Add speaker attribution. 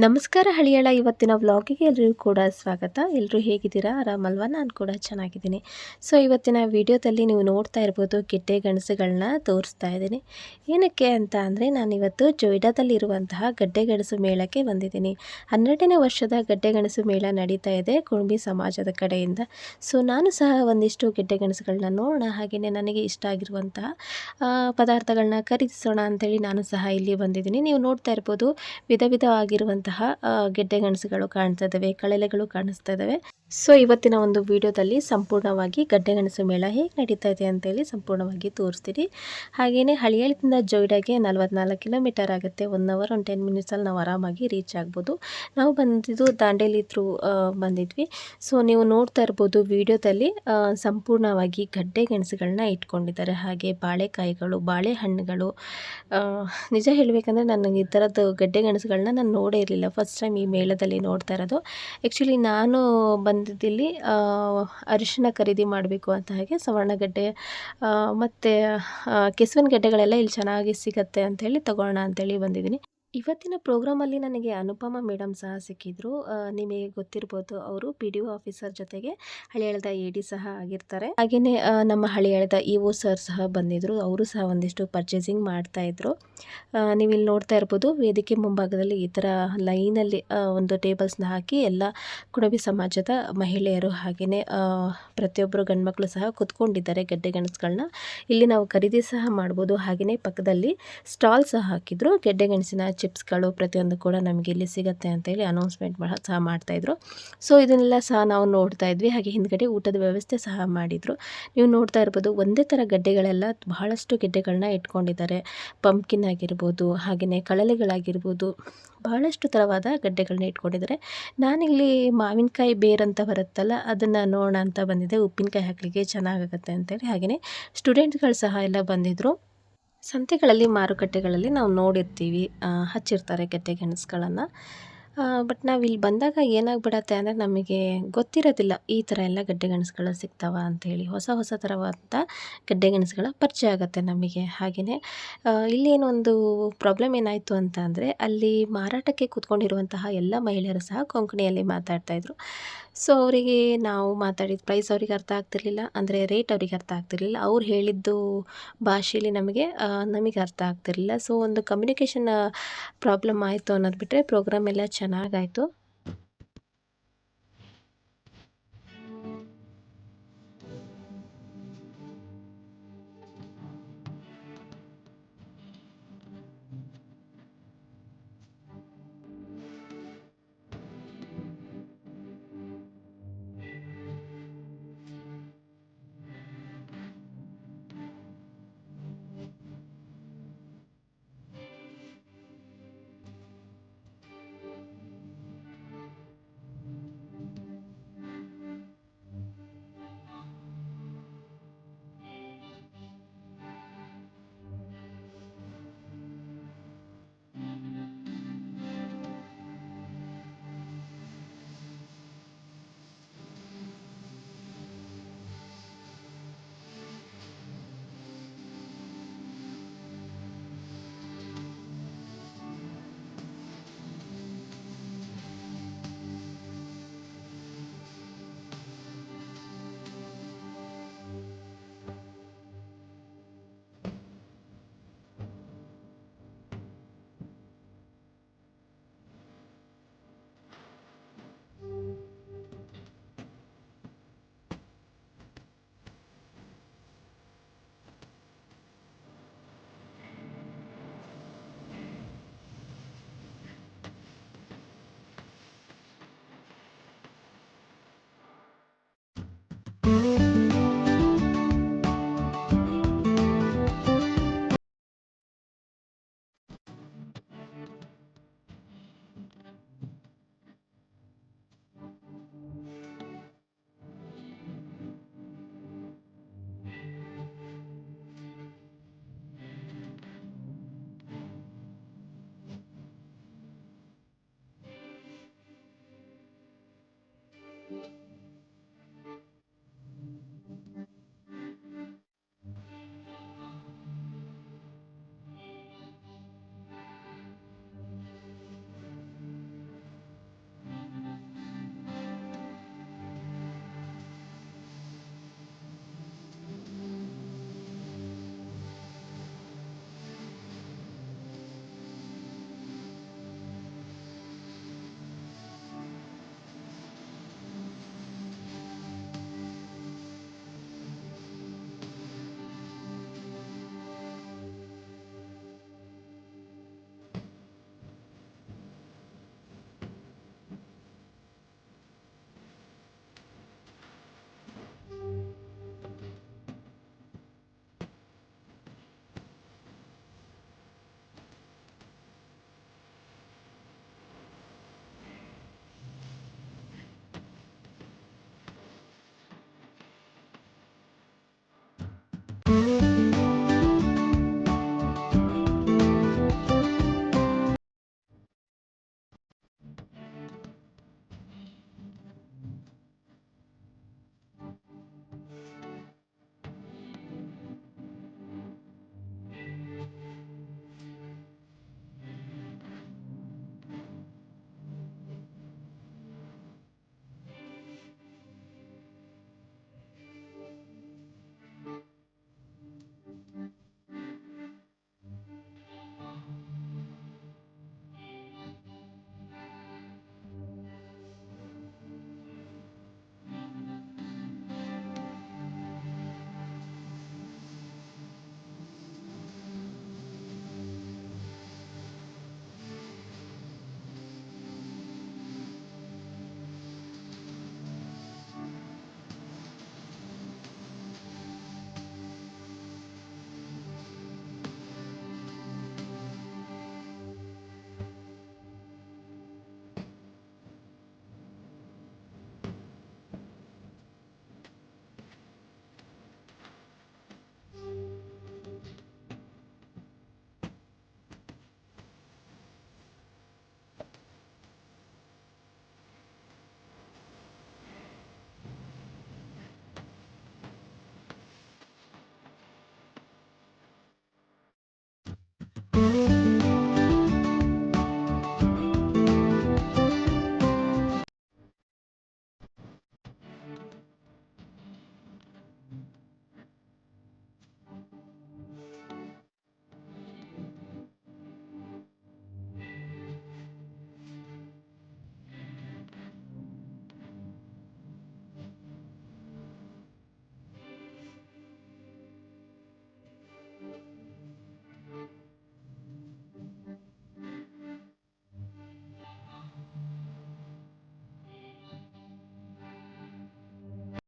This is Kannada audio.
Speaker 1: ನಮಸ್ಕಾರ ಹಳಿಯಾಳ ಇವತ್ತಿನ ವ್ಲಾಗಿಗೆ ಎಲ್ಲರಿಗೂ ಕೂಡ ಸ್ವಾಗತ. ಎಲ್ಲರೂ ಹೇಗಿದ್ದೀರಾ? ಆರಾಮಲ್ವಾ? ನಾನು ಕೂಡ ಚೆನ್ನಾಗಿದ್ದೀನಿ. ಸೊ ಇವತ್ತಿನ ವಿಡಿಯೋದಲ್ಲಿ ನೀವು ನೋಡ್ತಾ ಇರ್ಬೋದು ಗೆಡ್ಡೆ ಗೆಣಸುಗಳನ್ನ ತೋರಿಸ್ತಾ ಇದ್ದೀನಿ. ಏನಕ್ಕೆ ಅಂತ ಅಂದರೆ ನಾನಿವತ್ತು ಜೊಯ್ಡಾದಲ್ಲಿರುವಂತಹ ಗಡ್ಡೆ ಗೆಣಸು ಮೇಳಕ್ಕೆ ಬಂದಿದ್ದೀನಿ. 12ನೇ ವರ್ಷದ ಗಡ್ಡೆ ಗೆಣಸು ಮೇಳ ನಡೀತಾ ಇದೆ ಕುಣಬಿ ಸಮಾಜದ ಕಡೆಯಿಂದ. ಸೊ ನಾನು ಸಹ ಒಂದಿಷ್ಟು ಗೆಡ್ಡೆ ಗೆಣಸುಗಳನ್ನ ನೋಡೋಣ, ಹಾಗೆಯೇ ನನಗೆ ಇಷ್ಟ ಆಗಿರುವಂತಹ ಪದಾರ್ಥಗಳನ್ನ ಖರೀದಿಸೋಣ ಅಂತೇಳಿ ನಾನು ಸಹ ಇಲ್ಲಿ ಬಂದಿದ್ದೀನಿ. ನೀವು ನೋಡ್ತಾ ಇರ್ಬೋದು ವಿಧ ವಿಧವಾಗಿರುವಂತಹ ಗೆಡ್ಡೆ ಗೆಣಸುಗಳು ಕಾಣ್ತಾ ಇದ್ದಾವೆ, ಕಳಲೆಗಳು ಕಾಣಿಸ್ತಾ ಇದ್ದಾವೆ. ಸೊ ಇವತ್ತಿನ ಒಂದು ವಿಡಿಯೋದಲ್ಲಿ ಸಂಪೂರ್ಣವಾಗಿ ಗಡ್ಡೆ ಗೆಣಸು ಮೇಳ ಹೇಗೆ ನಡೀತಾ ಇದೆ ಅಂತೇಳಿ ಸಂಪೂರ್ಣವಾಗಿ ತೋರಿಸ್ತೀರಿ. ಹಾಗೆಯೇ ಹಳಿಯಾಳದಿಂದ ಜೊಯ್ಡಾಗೆ 44 ಕಿಲೋಮೀಟರ್ ಆಗುತ್ತೆ. 1 ಅವರ್ 10 ಮಿನಿಟ್ಸಲ್ಲಿ ನಾವು ಆರಾಮಾಗಿ ರೀಚ್ ಆಗ್ಬೋದು. ನಾವು ಬಂದಿದ್ದು ದಾಂಡೇಲಿ ಥ್ರೂ ಬಂದಿದ್ವಿ. ಸೊ ನೀವು ನೋಡ್ತಾ ಇರ್ಬೋದು ವಿಡಿಯೋದಲ್ಲಿ ಸಂಪೂರ್ಣವಾಗಿ ಗಡ್ಡೆ ಗೆಣಸುಗಳನ್ನ ಇಟ್ಕೊಂಡಿದ್ದಾರೆ. ಹಾಗೆ ಬಾಳೆಕಾಯಿಗಳು, ಬಾಳೆಹಣ್ಣುಗಳು. ನಿಜ ಹೇಳಬೇಕಂದ್ರೆ ನನಗೆ ಈ ಥರದ್ದು ಗಡ್ಡೆ ಗೆಣಸುಗಳನ್ನ ನಾನು ನೋಡೇ ಇರಲಿಲ್ಲ. ಫಸ್ಟ್ ಟೈಮ್ ಈ ಮೇಳದಲ್ಲಿ ನೋಡ್ತಾ ಇರೋದು. ಆ್ಯಕ್ಚುಲಿ ನಾನು ಬಂದಿದ್ದಿಲ್ಲಿ ಅರಿಶಿನ ಖರೀದಿ ಮಾಡಬೇಕು ಅಂತ, ಹಾಗೆ ಸವರ್ಣಗಡ್ಡೆ ಮತ್ತು ಕೆಸುವಿನ ಗೆಡ್ಡೆಗಳೆಲ್ಲ ಇಲ್ಲಿ ಚೆನ್ನಾಗಿ ಸಿಗುತ್ತೆ ಅಂಥೇಳಿ ತೊಗೊಳ್ಳೋಣ ಅಂಥೇಳಿ ಬಂದಿದ್ದೀನಿ. ಇವತ್ತಿನ ಪ್ರೋಗ್ರಾಮಲ್ಲಿ ನನಗೆ ಅನುಪಮ ಮೇಡಮ್ ಸಹ ಸಿಕ್ಕಿದ್ರು. ನಿಮಗೆ ಗೊತ್ತಿರ್ಬೋದು, ಅವರು PDO ಆಫೀಸರ್ ಜೊತೆಗೆ ಹಳಿಯಾಳದ AD ಸಹ ಆಗಿರ್ತಾರೆ. ಹಾಗೆಯೇ ನಮ್ಮ ಹಳಿಯಾಳದ EO ಸರ್ ಸಹ ಬಂದಿದ್ದರು. ಅವರು ಸಹ ಒಂದಿಷ್ಟು ಪರ್ಚೇಸಿಂಗ್ ಮಾಡ್ತಾಯಿದ್ರು. ನೀವು ಇಲ್ಲಿ ನೋಡ್ತಾ ಇರ್ಬೋದು ವೇದಿಕೆ ಮುಂಭಾಗದಲ್ಲಿ ಈ ಥರ ಲೈನಲ್ಲಿ ಒಂದು ಟೇಬಲ್ಸ್ನ ಹಾಕಿ ಎಲ್ಲ ಕುಣಬಿ ಸಮಾಜದ ಮಹಿಳೆಯರು ಹಾಗೆಯೇ ಪ್ರತಿಯೊಬ್ಬರು ಗಂಡ್ಮಕ್ಳು ಸಹ ಕುತ್ಕೊಂಡಿದ್ದಾರೆ ಗಡ್ಡೆ ಗೆಣಸುಗಳನ್ನ. ಇಲ್ಲಿ ನಾವು ಖರೀದಿ ಸಹ ಮಾಡ್ಬೋದು. ಹಾಗೆಯೇ ಪಕ್ಕದಲ್ಲಿ ಸ್ಟಾಲ್ ಸಹ ಹಾಕಿದ್ರು. ಗೆಡ್ಡೆ ಗೆಣಸಿನ ಚಿಪ್ಸ್ಗಳು ಪ್ರತಿಯೊಂದು ಕೂಡ ನಮಗೆ ಇಲ್ಲಿ ಸಿಗುತ್ತೆ ಅಂತೇಳಿ ಅನೌನ್ಸ್ಮೆಂಟ್ ಸಹ ಮಾಡ್ತಾಯಿದ್ರು. ಸೊ ಇದನ್ನೆಲ್ಲ ಸಹ ನಾವು ನೋಡ್ತಾ ಇದ್ವಿ. ಹಾಗೆ ಹಿಂದ್ಗಡೆ ಊಟದ ವ್ಯವಸ್ಥೆ ಸಹ ಮಾಡಿದರು. ನೀವು ನೋಡ್ತಾ ಇರ್ಬೋದು ಒಂದೇ ಥರ ಗಡ್ಡೆಗಳೆಲ್ಲ ಬಹಳಷ್ಟು ಗೆಡ್ಡೆಗಳನ್ನ ಇಟ್ಕೊಂಡಿದ್ದಾರೆ. ಪಂಪ್ಕಿನ್ ಆಗಿರ್ಬೋದು, ಹಾಗೆಯೇ ಕಳಲೆಗಳಾಗಿರ್ಬೋದು, ಬಹಳಷ್ಟು ಥರವಾದ ಗಡ್ಡೆಗಳನ್ನ ಇಟ್ಕೊಂಡಿದ್ದಾರೆ. ನಾನಿಲ್ಲಿ ಮಾವಿನಕಾಯಿ ಬೇರಂತ ಬರುತ್ತಲ್ಲ, ಅದನ್ನು ನೋಡೋಣ ಅಂತ ಬಂದಿದ್ದೆ. ಉಪ್ಪಿನಕಾಯಿ ಹಾಕಲಿಕ್ಕೆ ಚೆನ್ನಾಗಾಗುತ್ತೆ ಅಂತೇಳಿ. ಹಾಗೆಯೇ ಸ್ಟೂಡೆಂಟ್ಗಳು ಸಹ ಎಲ್ಲ ಬಂದಿದ್ದರು. ಸಂತೆಗಳಲ್ಲಿ, ಮಾರುಕಟ್ಟೆಗಳಲ್ಲಿ ನಾವು ನೋಡಿರ್ತೀವಿ ಹಚ್ಚಿರ್ತಾರೆ ಗೆಡ್ಡೆ ಗೆಣಸುಗಳನ್ನು. ಬಟ್ ನಾವು ಇಲ್ಲಿ ಬಂದಾಗ ಏನಾಗ್ಬಿಡತ್ತೆ ಅಂದರೆ ನಮಗೆ ಗೊತ್ತಿರೋದಿಲ್ಲ ಈ ಥರ ಎಲ್ಲ ಗಡ್ಡೆ ಗೆಣಸುಗಳು ಸಿಗ್ತಾವ ಅಂಥೇಳಿ. ಹೊಸ ಹೊಸ ಥರವಾದ ಗಡ್ಡೆ ಗೆಣಸುಗಳ ಪರಿಚಯ ಆಗುತ್ತೆ ನಮಗೆ. ಹಾಗೆಯೇ ಇಲ್ಲೇನೊಂದು ಪ್ರಾಬ್ಲಮ್ ಏನಾಯಿತು ಅಂತ ಅಂದರೆ, ಅಲ್ಲಿ ಮಾರಾಟಕ್ಕೆ ಕೂತ್ಕೊಂಡಿರುವಂತಹ ಎಲ್ಲ ಮಹಿಳೆಯರು ಸಹ ಕೊಂಕಣಿಯಲ್ಲಿ ಮಾತಾಡ್ತಾಯಿದ್ರು. ಸೊ ಅವರಿಗೆ ನಾವು ಮಾತಾಡಿದ ಪ್ರೈಸ್ ಅವ್ರಿಗೆ ಅರ್ಥ ಆಗ್ತಿರ್ಲಿಲ್ಲ, ಅಂದರೆ ರೇಟ್ ಅವ್ರಿಗೆ ಅರ್ಥ ಆಗ್ತಿರ್ಲಿಲ್ಲ. ಅವ್ರು ಹೇಳಿದ್ದು ಭಾಷೆಯಲ್ಲಿ ನಮಗೆ ಅರ್ಥ ಆಗ್ತಿರಲಿಲ್ಲ. ಸೊ ಒಂದು ಕಮ್ಯುನಿಕೇಷನ್ ಪ್ರಾಬ್ಲಮ್ ಆಯಿತು ಅನ್ನೋದು ಬಿಟ್ಟರೆ ಪ್ರೋಗ್ರಾಮ್ ಎಲ್ಲ ಚೆನ್ನಾಗಾಯಿತು.